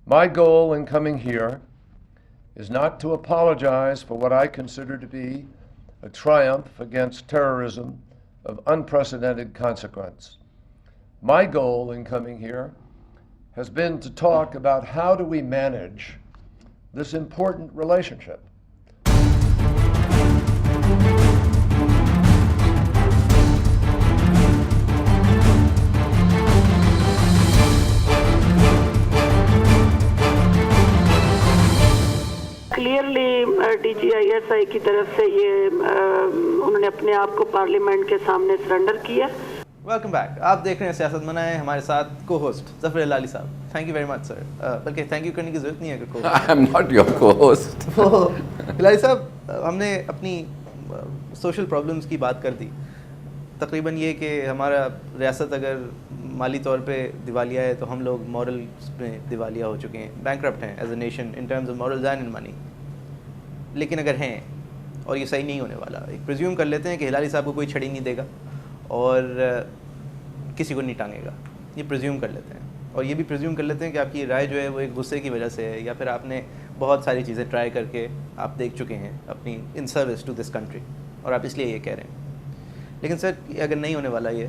My goal in coming here is not to apologize for what I consider to be a triumph against terrorism of unprecedented consequence. My goal in coming here has been to talk about how do we manage this important relationship. Clearly DGISI کی طرف سے یہ انہوں نے اپنے آپ کو parliament کے سامنے سرنڈر کیا. Welcome back. آپ دیکھ رہے ہیں سیاست منائے. ہمارے ساتھ کو ہوسٹ ظفر ہلالی صاحب. تھینک یو ویری مچ سر. بلکہ تھینک یو کرنے کی ضرورت نہیں ہے کہ آئی ایم ناٹ یور کو ہوسٹ. ہلالی صاحب ہم نے اپنی سوشل پرابلمس کی بات کر دی. تقریباً یہ کہ ہمارا ریاست اگر مالی طور پہ دیوالیہ ہے تو ہم لوگ مورل میں دیوالیہ ہو چکے ہیں, بینکرپٹ ہیں as a nation in terms of morals and money. لیکن اگر ہیں اور یہ صحیح نہیں ہونے والا, ایک پریزیوم کر لیتے ہیں کہ ہلالی صاحب کو کوئی چھڑی نہیں دے گا اور کسی کو نہیں ٹانگے گا, یہ پریزیوم کر لیتے ہیں. اور یہ بھی پریزیوم کر لیتے ہیں کہ آپ کی رائے جو ہے وہ ایک غصے کی وجہ سے ہے, یا پھر آپ نے بہت ساری چیزیں ٹرائی کر کے آپ دیکھ چکے ہیں اپنی ان سروس ٹو دس کنٹری اور آپ اس لیے یہ کہہ رہے ہیں. لیکن سر اگر نہیں ہونے والا یہ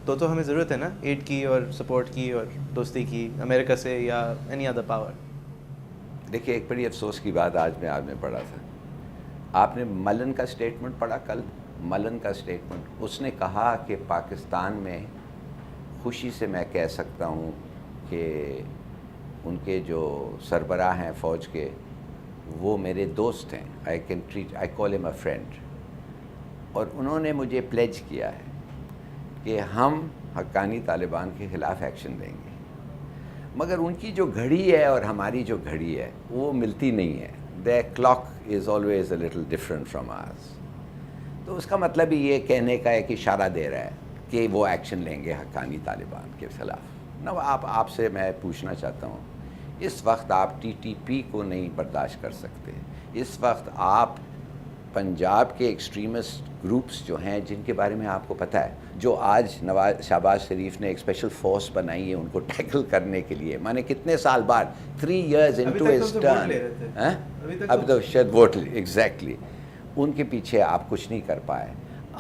تو ہمیں ضرورت ہے نا ایڈ کی اور سپورٹ کی اور دوستی کی امریکہ سے یا اینی ادر پاور. دیکھیے ایک بڑی افسوس کی بات آج میں آپ نے پڑھا تھا. آپ نے ملن کا سٹیٹمنٹ پڑھا کل؟ ملن کا سٹیٹمنٹ, اس نے کہا کہ پاکستان میں خوشی سے میں کہہ سکتا ہوں کہ ان کے جو سربراہ ہیں فوج کے وہ میرے دوست ہیں. آئی کال ہم اے فرینڈ. اور انہوں نے مجھے پلیج کیا ہے کہ ہم حقانی طالبان کے خلاف ایکشن لیں گے. مگر ان کی جو گھڑی ہے اور ہماری جو گھڑی ہے وہ ملتی نہیں ہے. their clock is always a little different from ours. تو اس کا مطلب یہ کہنے کا ہے کہ اشارہ دے رہا ہے کہ وہ ایکشن لیں گے حقانی طالبان کے خلاف. نو آپ سے میں پوچھنا چاہتا ہوں, اس وقت آپ TTP کو نہیں برداشت کر سکتے. اس وقت آپ پنجاب کے ایکسٹریمسٹ گروپس جو ہیں جن کے بارے میں آپ کو پتہ ہے, جو آج شہباز شریف نے ایک اسپیشل فورس بنائی ہے ان کو ٹیکل کرنے کے لیے. میں نے کتنے سال بعد 3 years into his turn, ابھی تو شاید ووٹ ایگزیکٹلی, ان کے پیچھے آپ کچھ نہیں کر پائے.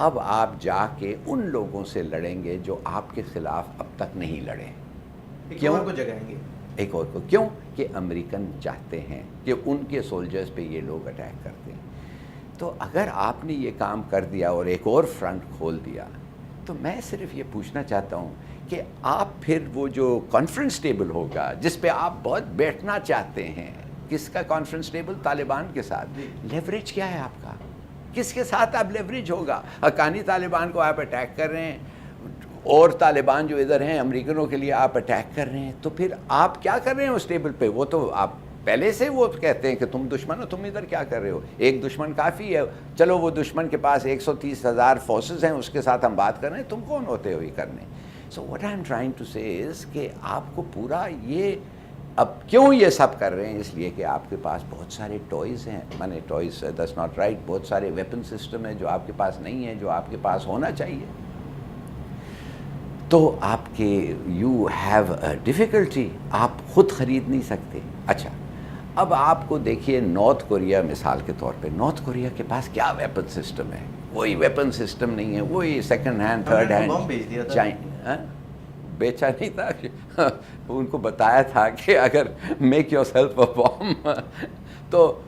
اب آپ جا کے ان لوگوں سے لڑیں گے جو آپ کے خلاف اب تک نہیں لڑے. کیوں کو جگائیں گے ایک اور کو؟ کیوں کہ امریکن چاہتے ہیں کہ ان کے سولجرز پہ یہ لوگ اٹیک کرتے ہیں. تو اگر آپ نے یہ کام کر دیا اور ایک اور فرنٹ کھول دیا تو میں صرف یہ پوچھنا چاہتا ہوں کہ آپ پھر وہ جو کانفرنس ٹیبل ہوگا جس پہ آپ بہت بیٹھنا چاہتے ہیں, کس کا کانفرنس ٹیبل؟ طالبان کے ساتھ. لیوریج کیا ہے آپ کا؟ کس کے ساتھ آپ لیوریج ہوگا؟ حقانی طالبان کو آپ اٹیک کر رہے ہیں اور طالبان جو ادھر ہیں امریکنوں کے لیے آپ اٹیک کر رہے ہیں. تو پھر آپ کیا کر رہے ہیں اس ٹیبل پہ؟ وہ تو آپ پہلے سے وہ کہتے ہیں کہ تم دشمن ہو, تم ادھر کیا کر رہے ہو؟ ایک دشمن کافی ہے. چلو وہ دشمن کے پاس 130,000 فورسز ہیں, اس کے ساتھ ہم بات کر رہے ہیں, تم کون ہوتے ہو یہ کرنے؟ So what I am trying to say is کہ آپ کو پورا یہ اب کیوں یہ سب کر رہے ہیں؟ اس لیے کہ آپ کے پاس بہت سارے ٹوائز ہیں. میں نے ٹوائز دیٹس ناٹ رائٹ, بہت سارے ویپن سسٹم ہیں جو آپ کے پاس نہیں ہیں, جو آپ کے پاس ہونا چاہیے. تو آپ کے یو ہیو اے ڈیفیکلٹی, آپ خود خرید نہیں سکتے. اچھا اب آپ کو دیکھیے نارتھ کوریا مثال کے طور پہ, نارتھ کوریا کے پاس کیا ویپن سسٹم ہے؟ وہی ویپن سسٹم نہیں ہے, وہی سیکنڈ ہینڈ تھرڈ ہینڈ بیچا نہیں تھا. ان کو بتایا تھا کہ اگر میک یور سیلف اے بام. تو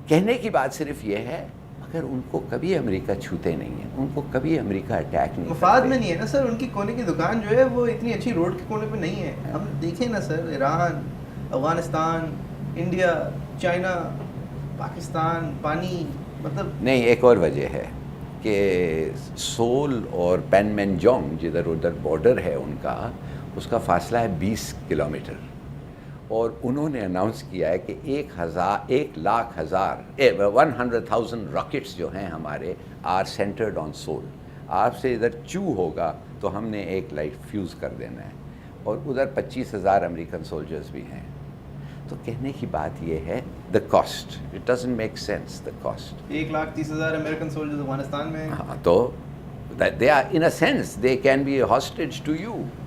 کہنے کی بات صرف یہ ہے اگر ان کو کبھی امریکہ چھوتے نہیں ہیں, ان کو کبھی امریکہ اٹیک نہیں, مفاد میں نہیں ہے نا سر. ان کی کونے کی دکان جو ہے وہ اتنی اچھی روڈ کے کونے پہ نہیں ہے. ہم دیکھیں نا سر, ایران, افغانستان, انڈیا, چائنا, پاکستان, پانی, مطلب نہیں. ایک اور وجہ ہے کہ سول اور پین مین جونگ جدھر ادھر بارڈر ہے ان کا, اس کا فاصلہ ہے 20 کلومیٹر. اور انہوں نے اناؤنس کیا ہے کہ 100,000 راکٹس جو ہیں ہمارے آر سینٹرڈ آن سول. آپ سے ادھر چو ہوگا تو ہم نے ایک لائٹ فیوز کر دینا ہے, اور ادھر 25,000 امریکن سولجرز بھی ہیں. تو کہنے کی بات یہ ہے the cost, it doesn't make sense the cost. 130,000 American soldiers Afghanistan میں. ہاں تو that they are, in a sense, they can be a hostage to you.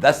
10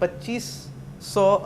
2500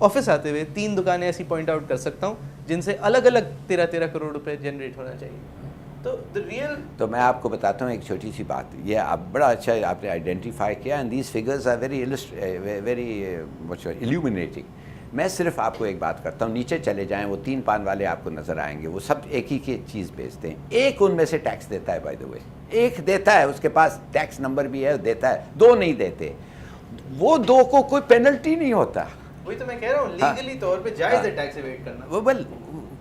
office آتے ہوئے 3 دکانیں ایسی پوائنٹ آؤٹ کر سکتا ہوں جن سے الگ الگ 13 کروڑ روپے جنریٹ ہونا چاہیے. تو میں آپ کو بتاتا ہوں ایک چھوٹی سی بات. یہ آپ بڑا اچھا آپ نے آئیڈینٹیفائی کیا, and these figures are very illuminating. میں صرف آپ کو ایک بات کرتا ہوں, نیچے چلے جائیں, وہ 3 پان والے آپ کو نظر آئیں گے, وہ سب ایک ہی کی چیز بیچتے ہیں. ایک ان میں سے ٹیکس دیتا ہے, بائی دا وے, ایک دیتا ہے, اس کے پاس ٹیکس نمبر بھی ہے, دیتا ہے. 2 نہیں دیتے. وہ 2 کو کوئی پینلٹی نہیں ہوتا. وہی تو میں کہہ رہا ہوں, لیگلی طور پہ جائز ہے ٹیکس ایویڈ کرنا. وہ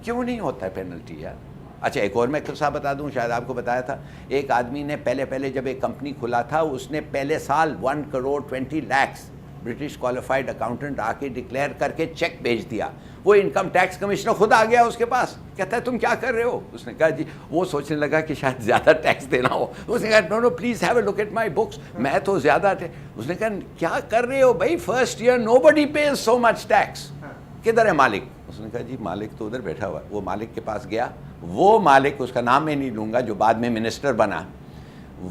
کیوں نہیں ہوتا ہے پینلٹی یار؟ اچھا ایک اور میں قصہ بتا دوں, شاید آپ کو بتایا تھا. ایک آدمی نے پہلے جب ایک کمپنی کھلا تھا, اس نے پہلے سال 1 crore 20 lakh British qualified accountant آ کے ڈکلیئر کر کے چیک بھیج دیا. وہ انکم ٹیکس کمشنر خود آ گیا اس کے پاس, کہتا ہے تم کیا کر رہے ہو؟ اس نے کہا جی, وہ سوچنے لگا کہ شاید زیادہ ٹیکس دینا ہو. اس نے کہا no please have a look at my books, میں تو زیادہ. اس نے کہا کیا کر رہے ہو بھائی, فرسٹ ایئر نو بڈی پیز سو مچ ٹیکس. کدھر ہے مالک؟ اس نے کہا جی مالک تو ادھر بیٹھا ہوا ہے. وہ مالک کے پاس گیا. وہ مالک, اس کا نام میں نہیں لوں گا, جو بعد میں منسٹر بنا,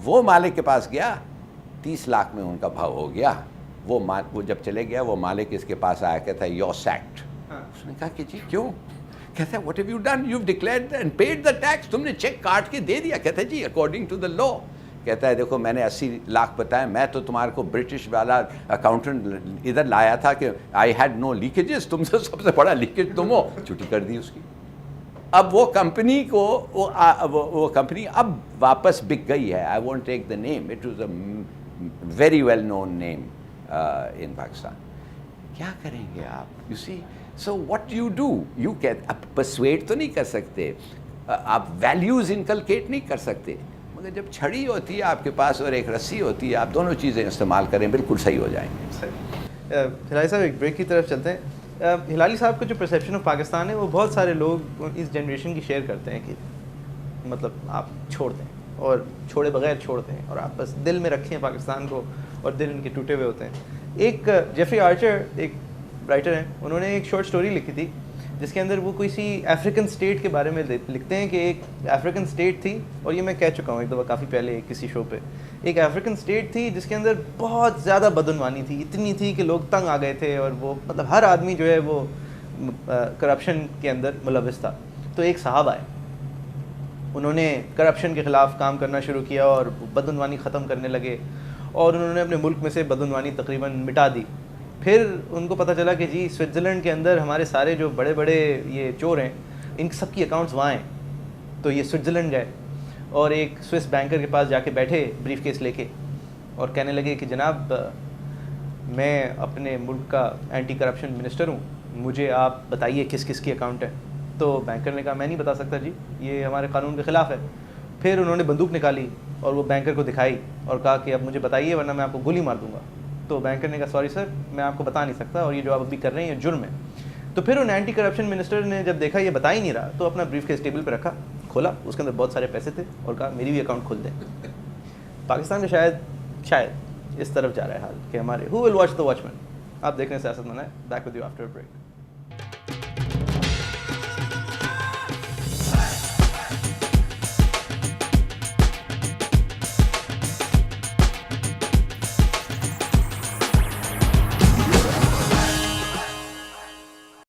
وہ مالک کے پاس گیا. 30 لاکھ میں ان کا بھاؤ ہو گیا. وہ جب چلے گیا, وہ مالک اس کے پاس آیا, کہتا ہے یور سیکٹ. اس نے کہا کہ جی کیوں؟ کہتا ہے what have you done, you declared and paid the tax, تم نے چیک کاٹ کے دے دیا. کہتا ہے جی اکارڈنگ ٹو دا لا. کہتا ہے دیکھو میں نے 80 لاکھ بتایا, میں تو تمہارے کو برٹش والا اکاؤنٹنٹ ادھر لایا تھا کہ آئی ہیڈ نو لیکیجز, تم سے سب سے بڑا لیکیج تم ہو. چھٹی کر دی اس کی. اب وہ کمپنی کو وہ کمپنی اب واپس بک گئی ہے. I won't take the name, it was a very well known name in Pakistan. کیا کریں گے آپ؟ You see, so what you do, you can persuade تو نہیں کر سکتے, آپ ویلیوز انکلکیٹ نہیں کر سکتے, مگر جب چھڑی ہوتی ہے آپ کے پاس اور ایک رسی ہوتی ہے, آپ دونوں چیزیں استعمال کریں, بالکل صحیح ہو جائیں گے. ہلالی صاحب ایک بریک کی طرف چلتے ہیں. ہلالی صاحب کا جو پرسیپشن آف پاکستان ہے, وہ بہت سارے لوگ اس جنریشن کی شیئر کرتے ہیں کہ مطلب آپ چھوڑ دیں, اور چھوڑے بغیر چھوڑ دیں, اور آپ بس دل میں رکھیں پاکستان کو, اور دل ان کے ٹوٹے ہوئے ہوتے ہیں. ایک جیفری آرچر ایک رائٹر ہیں, انہوں نے ایک شارٹ سٹوری لکھی تھی جس کے اندر وہ کسی افریقن اسٹیٹ کے بارے میں لکھتے ہیں کہ ایک افریقن اسٹیٹ تھی, اور یہ میں کہہ چکا ہوں ایک دفعہ کافی پہلے کسی شو پہ. ایک افریقن اسٹیٹ تھی جس کے اندر بہت زیادہ بدعنوانی تھی, اتنی تھی کہ لوگ تنگ آ گئے تھے, اور وہ مطلب ہر آدمی جو ہے وہ کرپشن کے اندر ملوث تھا. تو ایک صاحب آئے, انہوں نے کرپشن کے خلاف کام کرنا شروع کیا اور بدعنوانی ختم کرنے لگے, اور انہوں نے اپنے ملک میں سے بدعنوانی تقریباً مٹا دی. پھر ان کو پتہ چلا کہ جی سوئٹزرلینڈ کے اندر ہمارے سارے جو بڑے بڑے یہ چور ہیں, ان سب کی اکاؤنٹس وہاں ہیں. تو یہ سوئٹزرلینڈ گئے اور ایک سوئس بینکر کے پاس جا کے بیٹھے بریف کیس لے کے, اور کہنے لگے کہ جناب میں اپنے ملک کا اینٹی کرپشن منسٹر ہوں, مجھے آپ بتائیے کس کس کی اکاؤنٹ ہے. تو بینکر نے کہا میں نہیں بتا سکتا جی, یہ ہمارے قانون کے خلاف ہے. پھر انہوں نے بندوق نکالی اور وہ بینکر کو دکھائی اور کہا کہ اب مجھے بتائیے ورنہ میں آپ کو گولی مار دوں گا. تو بینکر نے کہا سوری سر, میں آپ کو بتا نہیں سکتا, اور یہ جو آپ ابھی کر رہے ہیں یہ جرم ہے. تو پھر ان اینٹی کرپشن منسٹر نے جب دیکھا یہ بتا ہی نہیں رہا, تو اپنا بریف کیس ٹیبل پہ رکھا, کھولا, اس کے اندر بہت سارے پیسے تھے, اور کہا میری بھی اکاؤنٹ کھول دیں. پاکستان میں شاید اس طرف جا رہا ہے حال کہ ہمارے ہو ول واچ دا واچ مین. آپ دیکھ رہے ہیں سیاست میں. Back with you after break.